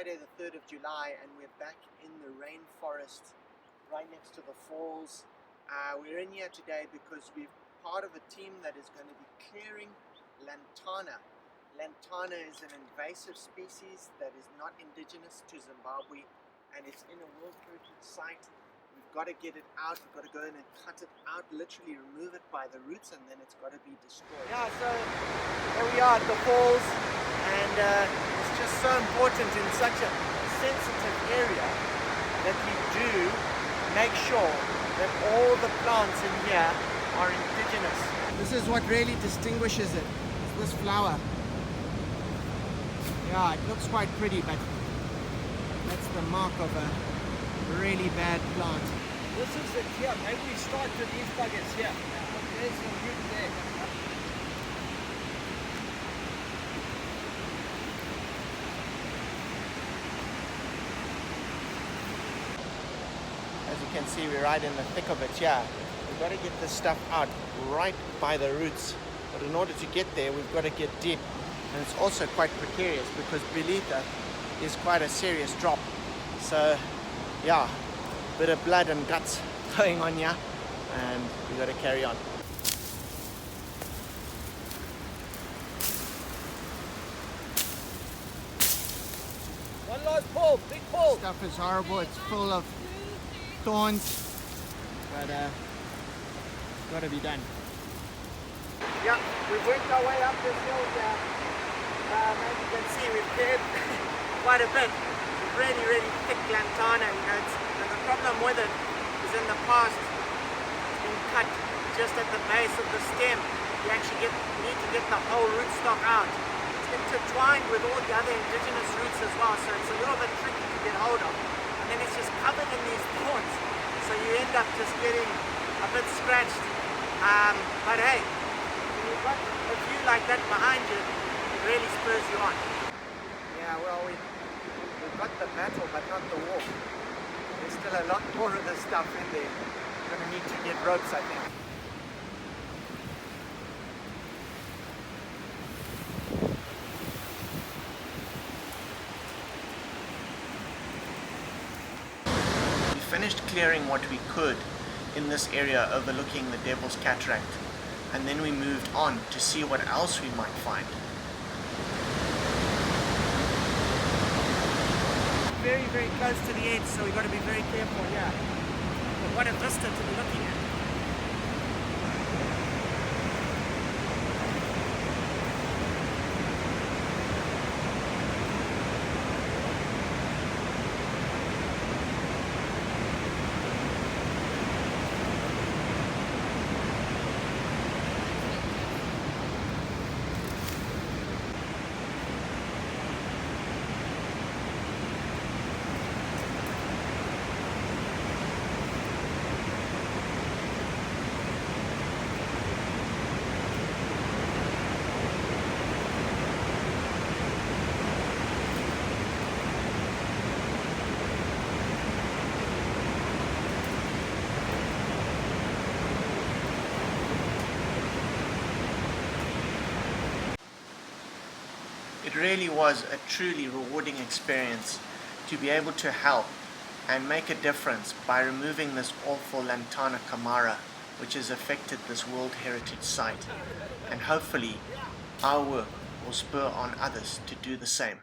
Friday the 3rd of July and we're back in the rainforest right next to the falls. We're in here today because we're part of a team that is going to be clearing Lantana. Lantana is an invasive species that is not indigenous to Zimbabwe and it's in a World Heritage Site. We've got to get it out, we've got to go in and cut it out, literally remove it by the roots, and then it's got to be destroyed. Yeah, so here we are at the falls, and it's just so important in such a sensitive area that we do make sure that all the plants in here are indigenous. This is what really distinguishes it, it's this flower. Yeah, it looks quite pretty, but that's the mark of a really bad plant. This is it here. Maybe we start with these buggers here. There's some root there. As you can see, we're right in the thick of it here. We've got to get this stuff out right by the roots. But in order to get there, we've got to get deep. And it's also quite precarious because beneath it is quite a serious drop. So, yeah, bit of blood and guts going on here, and we got to carry on. One last pull, big pull. Stuff is horrible. It's full of thorns, but it's got to be done. Yeah, we've worked our way up this hill here. As you can see, we've cleared quite a bit. Really thick Lantana, you know, and the problem with it is in the past it's been cut just at the base of the stem. You actually need to get the whole rootstock out. It's intertwined with all the other indigenous roots as well, so it's a little bit tricky to get hold of. And then it's just covered in these thorns, so you end up just getting a bit scratched. But hey, when you've got a view like that behind you, it really spurs you on. Yeah, well, we've got the battle, but not the war. There's still a lot more of this stuff in there. We're going to need to get ropes, I think. We finished clearing what we could in this area overlooking the Devil's Cataract, and then we moved on to see what else we might find. Very close to the edge, so we've got to be very careful here. But what a vista to be looking at. It really was a truly rewarding experience to be able to help and make a difference by removing this awful Lantana camara, which has affected this World Heritage Site. And hopefully our work will spur on others to do the same.